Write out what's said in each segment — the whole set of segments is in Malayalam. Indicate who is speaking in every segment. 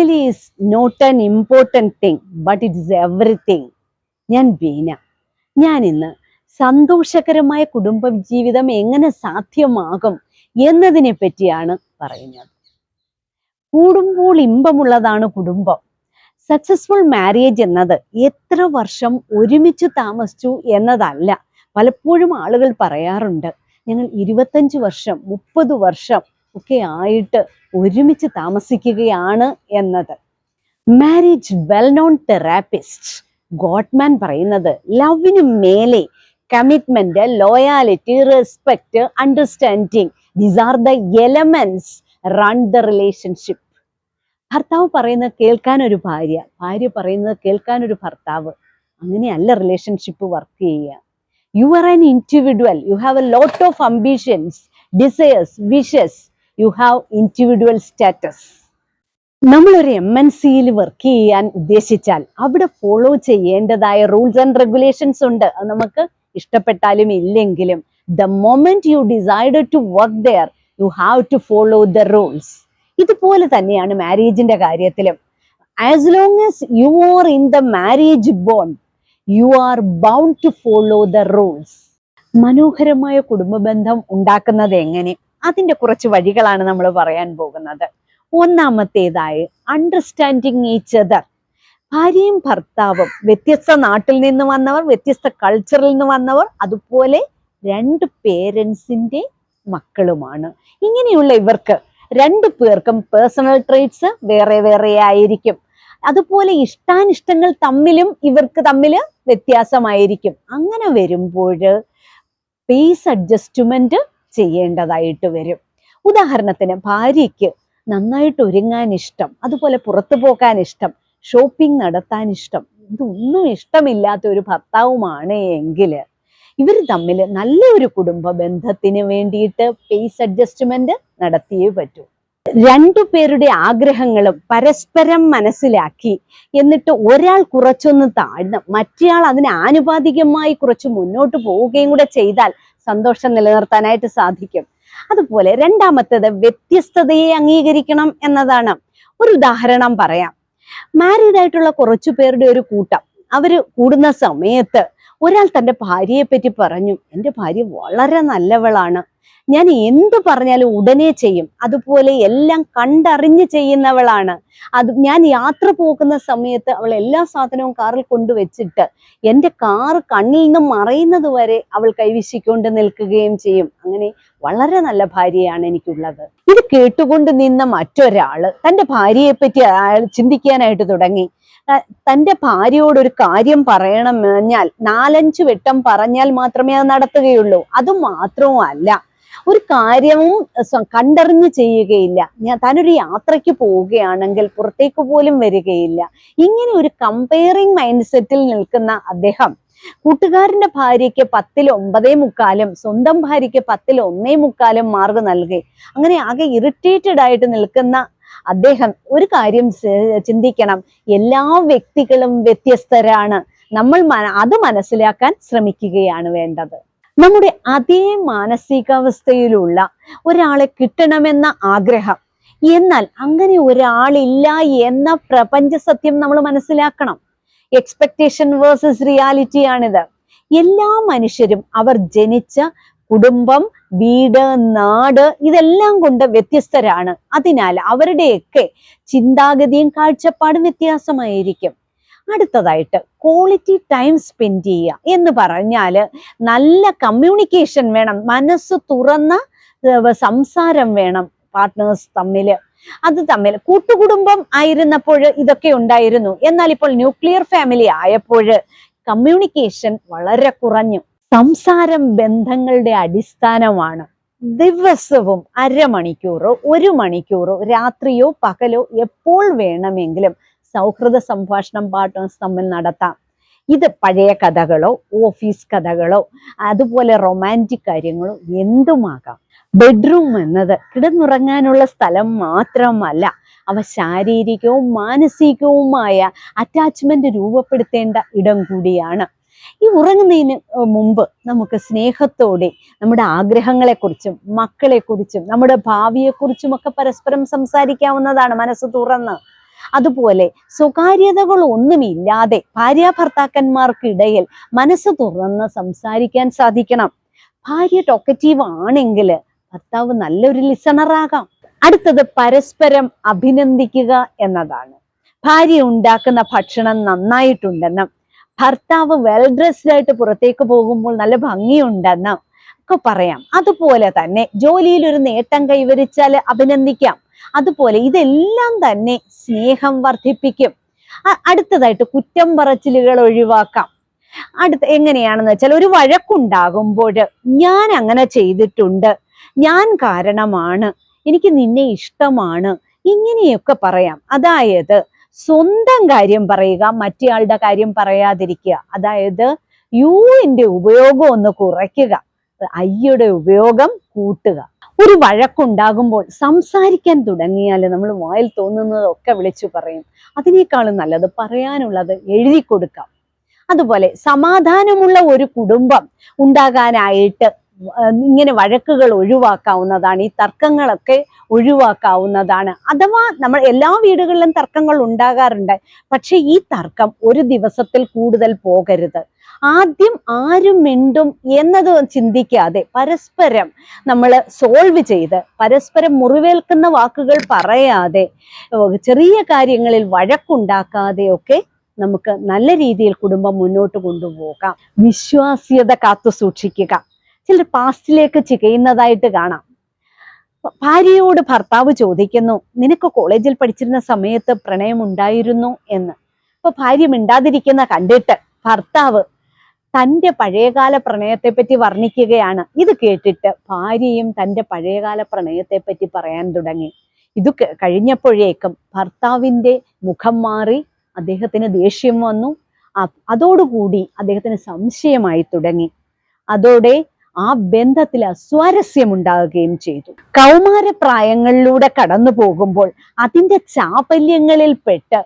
Speaker 1: Family is not an important thing but it is everything. ഞാൻ ബീന. ഞാൻ ഇന്ന് സന്തോഷകരമായ കുടുംബ ജീവിതം എങ്ങനെ സാധ്യമാകും എന്നതിനെ പറ്റിയാണ് പറയുന്നത്. കൂടുമ്പോൾ ഇമ്പമുള്ളതാണ് കുടുംബം. സക്സസ്ഫുൾ മാരേജ് എന്നത് എത്ര വർഷം ഒരുമിച്ച് താമസിച്ചു എന്നതല്ല. പലപ്പോഴും ആളുകൾ പറയാറുണ്ട്, ഞങ്ങൾ 25 വർഷം 30 വർഷം ഒക്കെ ആയിട്ട് ഒരുമിച്ച് താമസിക്കുകയാണ് എന്നത്. Marriage well known therapist Gottman പറയുന്നത്, ലവിന് മേലെ commitment, loyalty, respect, understanding, these are the elements run the relationship. ഭർത്താവ് പറയുന്നത് കേൾക്കാൻ ഒരു ഭാര്യ, ഭാര്യ പറയുന്നത് കേൾക്കാൻ ഒരു ഭർത്താവ്. അങ്ങനെയല്ല റിലേഷൻഷിപ്പ് വർക്ക് ചെയ്യുക. You are an individual, you have a lot of ambitions, desires, wishes, you have individual status. നമ്മളൊരു MNCയിൽ വർക്ക് ചെയ്യാൻ ഉദ്ദേശിച്ചാൽ അവിടെ ഫോളോ ചെയ്യേണ്ടതായ റൂൾസ് ആൻഡ് റെഗുലേഷൻസ് ഉണ്ട്. അത് നമുക്ക് ഇഷ്ടപ്പെട്ടാലും ഇല്ലെങ്കിലും, the moment you decided to work there you have to follow the rules. ഇതുപോലെ തന്നെയാണ് മാരേജിന്റെ കാര്യത്തിലും. As long as you are in the marriage bond you are bound to follow the rules. മനോഹരമായ കുടുംബ ബന്ധം ഉണ്ടാക്കുന്നത് എങ്ങനെ, അതിന്റെ കുറച്ച് വഴികളാണ് നമ്മൾ പറയാൻ പോകുന്നത്. ഒന്നാമത്തേതായി അണ്ടർസ്റ്റാൻഡിങ് ഈച്ച് അതർ. ഭാര്യയും ഭർത്താവും വ്യത്യസ്ത നാട്ടിൽ നിന്ന് വന്നവർ, വ്യത്യസ്ത കൾച്ചറിൽ നിന്ന് വന്നവർ, അതുപോലെ 2 പേരൻസിന്റെ മക്കളുമാണ്. ഇങ്ങനെയുള്ള ഇവർക്ക് 2 പേർക്കും പേഴ്സണൽ ട്രേറ്റ്സ് വേറെ വേറെ ആയിരിക്കും. അതുപോലെ ഇഷ്ടാനിഷ്ടങ്ങൾ ഇവർക്ക് തമ്മിൽ വ്യത്യാസമായിരിക്കും. അങ്ങനെ വരുമ്പോൾ പേസ് അഡ്ജസ്റ്റ്മെന്റ് ചെയ്യേണ്ടതായിട്ട് വരും. ഉദാഹരണത്തിന്, ഭാര്യയ്ക്ക് നന്നായിട്ട് ഒരുങ്ങാൻ ഇഷ്ടം, അതുപോലെ പുറത്തു പോകാൻ ഇഷ്ടം, ഷോപ്പിംഗ് നടത്താൻ ഇഷ്ടം, ഇതൊന്നും ഇഷ്ടമില്ലാത്ത ഒരു ഭർത്താവുമാണ് എങ്കിൽ ഇവർ തമ്മിൽ നല്ലൊരു കുടുംബ ബന്ധത്തിന് വേണ്ടിയിട്ട് പേസ് അഡ്ജസ്റ്റ്മെന്റ് നടത്തിയേ പറ്റൂ. 2 പേരുടെ ആഗ്രഹങ്ങളും പരസ്പരം മനസ്സിലാക്കി, എന്നിട്ട് ഒരാൾ കുറച്ചൊന്ന് താഴ്ന്ന് മറ്റേയാൾ അതിന് ആനുപാതികമായി കുറച്ച് മുന്നോട്ട് പോവുകയും കൂടെ ചെയ്താൽ സന്തോഷം നിലനിർത്താനായിട്ട് സാധിക്കും. അതുപോലെ രണ്ടാമത്തേത് വ്യത്യസ്തതയെ അംഗീകരിക്കണം എന്നതാണ്. ഒരു ഉദാഹരണം പറയാം. മാരീഡ് ആയിട്ടുള്ള കുറച്ചു പേരുടെ ഒരു കൂട്ടം അവര് കൂടുന്ന സമയത്ത് ഒരാൾ തന്റെ ഭാര്യയെ പറ്റി പറഞ്ഞു, എൻ്റെ ഭാര്യ വളരെ നല്ലവളാണ്, ഞാൻ എന്ത് പറഞ്ഞാലും ഉടനെ ചെയ്യും, അതുപോലെ എല്ലാം കണ്ടറിഞ്ഞ് ചെയ്യുന്നവളാണ്, ഞാൻ യാത്ര പോകുന്ന സമയത്ത് അവൾ എല്ലാ സാധനവും കാറിൽ കൊണ്ടുവച്ചിട്ട് എൻ്റെ കാറ് കണ്ണിൽ നിന്ന് മറയുന്നത് വരെ അവൾ കൈവീശിക്കൊണ്ട് നിൽക്കുകയും ചെയ്യും, അങ്ങനെ വളരെ നല്ല ഭാര്യയാണ് എനിക്കുള്ളത്. ഇത് കേട്ടുകൊണ്ട് നിന്ന മറ്റൊരാള് തന്റെ ഭാര്യയെ പറ്റി ചിന്തിക്കാനായിട്ട് തുടങ്ങി. തന്റെ ഭാര്യയോട് ഒരു കാര്യം പറയണമെന്നാൽ 4-5 വട്ടം പറഞ്ഞാൽ മാത്രമേ അത് നടത്തുകയുള്ളൂ. അതുമാത്രവുമല്ല, ഒരു കാര്യവും കണ്ടറിഞ്ഞ് ചെയ്യുകയില്ല. താനൊരു യാത്രയ്ക്ക് പോവുകയാണെങ്കിൽ പുറത്തേക്ക് പോലും വരികയില്ല. ഇങ്ങനെ ഒരു കമ്പയറിംഗ് മൈൻഡ് സെറ്റിൽ നിൽക്കുന്ന അദ്ദേഹം കൂട്ടുകാരന്റെ ഭാര്യയ്ക്ക് 10-ൽ 9.25, സ്വന്തം ഭാര്യയ്ക്ക് 10-ൽ 1.25 മാർക്ക് നൽകി. അങ്ങനെ ആകെ ഇറിറ്റേറ്റഡ് ആയിട്ട് നിൽക്കുന്ന അദ്ദേഹം ഒരു കാര്യം ചിന്തിക്കണം, എല്ലാ വ്യക്തികളും വ്യത്യസ്തരാണ്. നമ്മൾ അത് മനസ്സിലാക്കാൻ ശ്രമിക്കുകയാണ് വേണ്ടത്. നമ്മുടെ അതേ മാനസികാവസ്ഥയിലുള്ള ഒരാളെ കിട്ടണമെന്ന ആഗ്രഹം, എന്നാൽ അങ്ങനെ ഒരാളില്ല എന്ന പ്രപഞ്ച സത്യം നമ്മൾ മനസ്സിലാക്കണം. എക്സ്പെക്ടേഷൻ വേഴ്സസ് റിയാലിറ്റി ആണിത്. എല്ലാ മനുഷ്യരും അവർ ജനിച്ച കുടുംബം, വീട്, നാട് ഇതെല്ലാം കൊണ്ട് വ്യത്യസ്തരാണ്. അതിനാൽ അവരുടെയൊക്കെ ചിന്താഗതിയും കാഴ്ചപ്പാടും വ്യത്യാസമായിരിക്കും. അടുത്തതായിട്ട് ക്വാളിറ്റി ടൈം സ്പെൻഡ് ചെയ്യുക എന്ന് പറഞ്ഞാല് നല്ല കമ്മ്യൂണിക്കേഷൻ വേണം, മനസ്സ് തുറന്ന സംസാരം വേണം പാർട്ട്നേഴ്സ് തമ്മില്. കൂട്ടുകുടുംബം ആയിരുന്നപ്പോൾ ഇതൊക്കെ ഉണ്ടായിരുന്നു. എന്നാൽ ഇപ്പോൾ ന്യൂക്ലിയർ ഫാമിലി ആയപ്പോൾ കമ്മ്യൂണിക്കേഷൻ വളരെ കുറഞ്ഞു. സംസാരം ബന്ധങ്ങളുടെ അടിസ്ഥാനമാണ്. ദിവസവും 1/2 മണിക്കൂറോ 1 മണിക്കൂറോ രാത്രിയോ പകലോ എപ്പോൾ വേണമെങ്കിലും സൗഹൃദ സംഭാഷണം പാർട്ട്നേഴ്സ് തമ്മിൽ നടത്താം. ഇത് പഴയ കഥകളോ ഓഫീസ് കഥകളോ അതുപോലെ റൊമാൻറ്റിക് കാര്യങ്ങളോ എന്തുമാകാം. ബെഡ്റൂം എന്നത് കിടന്നുറങ്ങാനുള്ള സ്ഥലം മാത്രമല്ല, അവ ശാരീരികവും മാനസികവുമായ അറ്റാച്ച്മെന്റ് രൂപപ്പെടുത്തേണ്ട ഇടം കൂടിയാണ്. ഈ ഉറങ്ങുന്നതിന് മുമ്പ് നമുക്ക് സ്നേഹത്തോടെ നമ്മുടെ ആഗ്രഹങ്ങളെക്കുറിച്ചും മക്കളെക്കുറിച്ചും നമ്മുടെ ഭാവിയെക്കുറിച്ചും ഒക്കെ പരസ്പരം സംസാരിക്കാവുന്നതാണ്, മനസ്സ് തുറന്ന്. അതുപോലെ സ്വകാര്യതകളൊന്നുമില്ലാതെ ഭാര്യാഭർത്താക്കന്മാർക്കിടയിൽ മനസ്സ് തുറന്ന് സംസാരിക്കാൻ സാധിക്കണം. ഭാര്യ ടോക്കറ്റീവ് ആണെങ്കിൽ ഭർത്താവ് നല്ലൊരു ലിസണറാകാം. അടുത്തത് പരസ്പരം അഭിനന്ദിക്കുക എന്നതാണ്. ഭാര്യ ഉണ്ടാക്കുന്ന ഭക്ഷണം നന്നായിട്ടുണ്ടെന്നും ഭർത്താവ് വെൽ ഡ്രസ്ഡ് ആയിട്ട് പുറത്തേക്ക് പോകുമ്പോൾ നല്ല ഭംഗിയുണ്ടെന്നും ഒക്കെ പറയാം. അതുപോലെ തന്നെ ജോലിയിൽ ഒരു നേട്ടം കൈവരിച്ചാൽ അഭിനന്ദിക്കാം. അതുപോലെ ഇതെല്ലാം തന്നെ സ്നേഹം വർദ്ധിപ്പിക്കും. അടുത്തതായിട്ട് കുറ്റം പറച്ചിലുകൾ ഒഴിവാക്കാം. എങ്ങനെയാണെന്ന് വെച്ചാൽ, ഒരു വഴക്കുണ്ടാകുമ്പോൾ ഞാൻ അങ്ങനെ ചെയ്തിട്ടുണ്ട്, ഞാൻ കാരണമാണ്, എനിക്ക് നിന്നെ ഇഷ്ടമാണ്, ഇങ്ങനെയൊക്കെ പറയാം. അതായത് സ്വന്തം കാര്യം പറയുക, മറ്റേയാളുടെ കാര്യം പറയാതിരിക്കുക. അതായത് യുവിന്റെ ഉപയോഗം ഒന്ന് കുറയ്ക്കുക, ഐയുടെ ഉപയോഗം കൂട്ടുക. ഒരു വഴക്കുണ്ടാകുമ്പോൾ സംസാരിക്കാൻ തുടങ്ങിയാൽ നമ്മൾ വായിൽ തോന്നുന്നതൊക്കെ വിളിച്ചു പറയും. അതിനേക്കാളും നല്ലത് പറയാനുള്ളത് എഴുതി കൊടുക്കാം. അതുപോലെ സമാധാനമുള്ള ഒരു കുടുംബം ഉണ്ടാകാനായിട്ട് ഇങ്ങനെ വഴക്കുകൾ ഒഴിവാക്കാവുന്നതാണ്, ഈ തർക്കങ്ങളൊക്കെ ഒഴിവാക്കാവുന്നതാണ്. അഥവാ നമ്മൾ എല്ലാ വീടുകളിലും തർക്കങ്ങൾ ഉണ്ടാകാറുണ്ട്. പക്ഷെ ഈ തർക്കം ഒരു ദിവസത്തിൽ കൂടുതൽ പോകരുത്. ആദ്യം ആരും മിണ്ടും എന്നത് ചിന്തിക്കാതെ പരസ്പരം നമ്മൾ സോൾവ് ചെയ്ത്, പരസ്പരം മുറിവേൽക്കുന്ന വാക്കുകൾ പറയാതെ, ചെറിയ കാര്യങ്ങളിൽ വഴക്കുണ്ടാക്കാതെയൊക്കെ നമുക്ക് നല്ല രീതിയിൽ കുടുംബം മുന്നോട്ട് കൊണ്ടുപോകാം. വിശ്വാസ്യത കാത്തു സൂക്ഷിക്കുക. ചിലർ പാസ്റ്റിലേക്ക് ചികയുന്നതായിട്ട് കാണാം. ഭാര്യയോട് ഭർത്താവ് ചോദിക്കുന്നു, നിനക്ക് കോളേജിൽ പഠിച്ചിരുന്ന സമയത്ത് പ്രണയം ഉണ്ടായിരുന്നു എന്ന്. അപ്പൊ ഭാര്യ മിണ്ടാതിരിക്കുന്ന കണ്ടിട്ട് ഭർത്താവ് തൻ്റെ പഴയകാല പ്രണയത്തെപ്പറ്റി വർണ്ണിക്കുകയാണ്. ഇത് കേട്ടിട്ട് ഭാര്യയും തൻ്റെ പഴയകാല പ്രണയത്തെപ്പറ്റി പറയാൻ തുടങ്ങി. ഇത് കഴിഞ്ഞപ്പോഴേക്കും ഭർത്താവിൻ്റെ മുഖം മാറി, അദ്ദേഹത്തിന് ദേഷ്യം വന്നു. അതോടുകൂടി അദ്ദേഹത്തിന് സംശയമായി തുടങ്ങി. അതോടെ ആ ബന്ധത്തിൽ അസ്വാരസ്യമുണ്ടാകുകയും ചെയ്തു. കൗമാരപ്രായങ്ങളിലൂടെ കടന്നു പോകുമ്പോൾ അതിൻ്റെ ചാപല്യങ്ങളിൽ പെട്ട്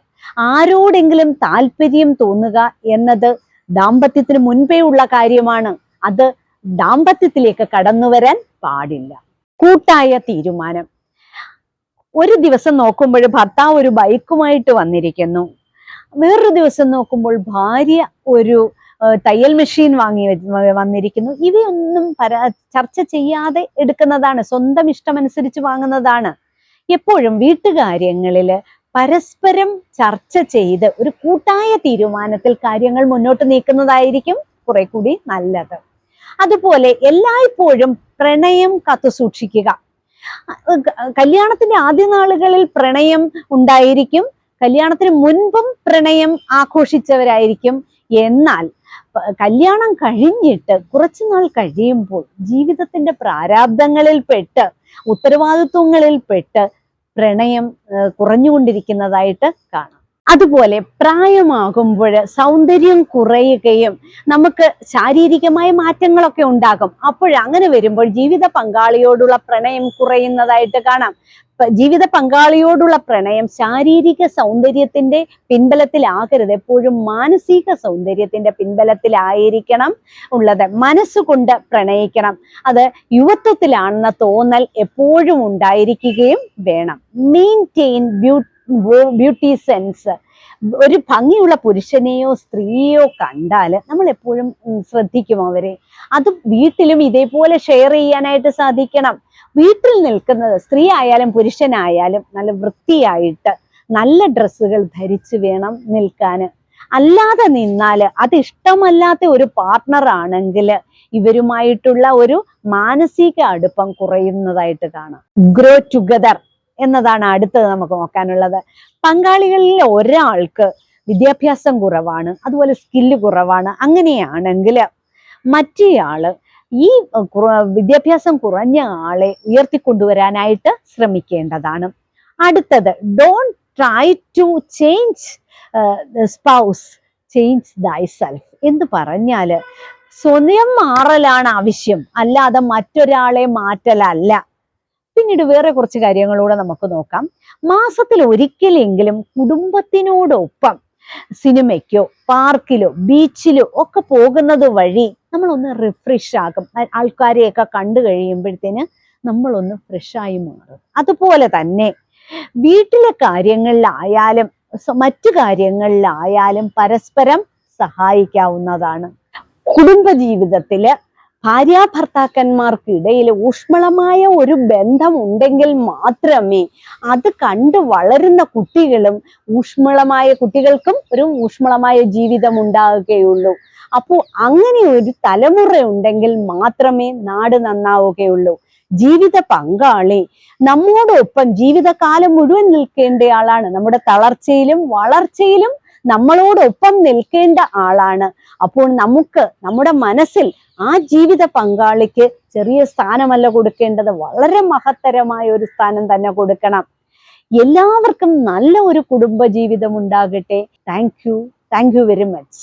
Speaker 1: ആരോടെങ്കിലും താല്പര്യം തോന്നുക എന്നത് ദാമ്പത്യത്തിന് മുൻപേ ഉള്ള കാര്യമാണ്. അത് ദാമ്പത്യത്തിലേക്ക് കടന്നു വരാൻ പാടില്ല. കൂട്ടായ തീരുമാനം. ഒരു ദിവസം നോക്കുമ്പോൾ ഭർത്താവ് ഒരു ബൈക്കുമായിട്ട് വന്നിരിക്കുന്നു, വേറൊരു ദിവസം നോക്കുമ്പോൾ ഭാര്യ ഒരു തയ്യൽ മെഷീൻ വന്നിരിക്കുന്നു. ഇവയൊന്നും ചർച്ച ചെയ്യാതെ എടുക്കുന്നതാണ്, സ്വന്തം ഇഷ്ടമനുസരിച്ച് വാങ്ങുന്നതാണ്. എപ്പോഴും വീട്ടുകാര്യങ്ങളിൽ പരസ്പരം ചർച്ച ചെയ്ത് ഒരു കൂട്ടായ തീരുമാനത്തിൽ കാര്യങ്ങൾ മുന്നോട്ട് നീക്കുന്നതായിരിക്കും കുറെ കൂടി നല്ലത്. അതുപോലെ എല്ലായ്പ്പോഴും പ്രണയം കാത്തു സൂക്ഷിക്കുക. കല്യാണത്തിന്റെ ആദ്യ നാളുകളിൽ പ്രണയം ഉണ്ടായിരിക്കും, കല്യാണത്തിന് മുൻപും പ്രണയം ആഘോഷിച്ചവരായിരിക്കും. എന്നാൽ കല്യാണം കഴിഞ്ഞിട്ട് കുറച്ചുനാൾ കഴിയുമ്പോൾ ജീവിതത്തിന്റെ പ്രാരാബ്ദങ്ങളിൽ പെട്ട്, ഉത്തരവാദിത്വങ്ങളിൽ പെട്ട് പ്രണയം കുറഞ്ഞുകൊണ്ടിരിക്കുന്നതായിട്ട് കാണാം. അതുപോലെ പ്രായമാകുമ്പോൾ സൗന്ദര്യം കുറയുകയും നമുക്ക് ശാരീരികമായ മാറ്റങ്ങളൊക്കെ ഉണ്ടാകും. അങ്ങനെ വരുമ്പോൾ ജീവിത പങ്കാളിയോടുള്ള പ്രണയം കുറയുന്നതായിട്ട് കാണാം. ജീവിത പങ്കാളിയോടുള്ള പ്രണയം ശാരീരിക സൗന്ദര്യത്തിന്റെ പിൻബലത്തിലാകരുത്, എപ്പോഴും മാനസിക സൗന്ദര്യത്തിന്റെ പിൻബലത്തിലായിരിക്കണം ഉള്ളത്. മനസ്സുകൊണ്ട് പ്രണയിക്കണം. അത് യുവത്വത്തിലാണെന്ന തോന്നൽ എപ്പോഴും ഉണ്ടായിരിക്കുകയും വേണം. Maintain beauty sense. ഒരു ഭംഗിയുള്ള പുരുഷനെയോ സ്ത്രീയോ കണ്ടാൽ നമ്മൾ എപ്പോഴും ശ്രദ്ധിക്കും അവരെ. അത് വീട്ടിലും ഇതേപോലെ ഷെയർ ചെയ്യാനായിട്ട് സാധിക്കണം. വീട്ടിൽ നിൽക്കുന്നത് സ്ത്രീ ആയാലും പുരുഷനായാലും നല്ല വൃത്തിയായിട്ട് നല്ല ഡ്രസ്സുകൾ ധരിച്ച് വേണം നിൽക്കാൻ. അല്ലാതെ നിന്നാൽ അത് ഇഷ്ടമല്ലാത്ത ഒരു പാർട്ട്ണർ ആണെങ്കിൽ ഇവരുമായിട്ടുള്ള ഒരു മാനസിക അടുപ്പം കുറയുന്നതായിട്ട് കാണാം. ഗ്രോ ടുഗദർ എന്നതാണ് അടുത്തത് നമുക്ക് നോക്കാനുള്ളത്. പങ്കാളികളിൽ ഒരാൾക്ക് വിദ്യാഭ്യാസം കുറവാണ്, അതുപോലെ സ്കില്ല് കുറവാണ്. അങ്ങനെയാണെങ്കിൽ മറ്റേയാള് ഈ വിദ്യാഭ്യാസം കുറഞ്ഞ ആളെ ഉയർത്തിക്കൊണ്ടുവരാനായിട്ട് ശ്രമിക്കേണ്ടതാണ്. അടുത്തത്, don't try to change spouse, change thyself എന്ന് പറഞ്ഞാല് സ്വയം മാറലാണ് ആവശ്യം, അല്ലാതെ മറ്റൊരാളെ മാറ്റലല്ല. പിന്നീട് വേറെ കുറച്ച് കാര്യങ്ങളൂടെ നമുക്ക് നോക്കാം. മാസത്തിൽ ഒരിക്കലെങ്കിലും കുടുംബത്തിനോടൊപ്പം സിനിമയ്ക്കോ പാർക്കിലോ ബീച്ചിലോ ഒക്കെ പോകുന്നത് വഴി നമ്മളൊന്ന് റിഫ്രഷ് ആകും. ആൾക്കാരെയൊക്കെ കണ്ടു കഴിയുമ്പോഴത്തേന് നമ്മളൊന്ന് ഫ്രഷായി മാറും. അതുപോലെ തന്നെ വീട്ടിലെ കാര്യങ്ങളിലായാലും മറ്റു കാര്യങ്ങളിലായാലും പരസ്പരം സഹായിക്കാവുന്നതാണ്. കുടുംബജീവിതത്തില് ഭാര്യാഭർത്താക്കന്മാർക്കിടയിൽ ഊഷ്മളമായ ഒരു ബന്ധം ഉണ്ടെങ്കിൽ മാത്രമേ അത് കണ്ടു വളരുന്ന കുട്ടികൾക്കും ഒരു ഊഷ്മളമായ ജീവിതം ഉണ്ടാവുകയുള്ളൂ. അപ്പോൾ അങ്ങനെ ഒരു തലമുറ ഉണ്ടെങ്കിൽ മാത്രമേ നാട് നന്നാവുകയുള്ളൂ. ജീവിത പങ്കാളി നമ്മോടൊപ്പം ജീവിതകാലം മുഴുവൻ നിൽക്കേണ്ട ആളാണ്. നമ്മുടെ തളർച്ചയിലും വളർച്ചയിലും നമ്മളോടൊപ്പം നിൽക്കേണ്ട ആളാണ്. അപ്പോൾ നമ്മുടെ മനസ്സിൽ ആ ജീവിത പങ്കാളിക്ക് ചെറിയ സ്ഥാനമല്ല കൊടുക്കേണ്ടത്, വളരെ മഹത്തരമായ ഒരു സ്ഥാനം തന്നെ കൊടുക്കണം. എല്ലാവർക്കും നല്ല ഒരു കുടുംബ ജീവിതം ഉണ്ടാകട്ടെ. Thank you very much.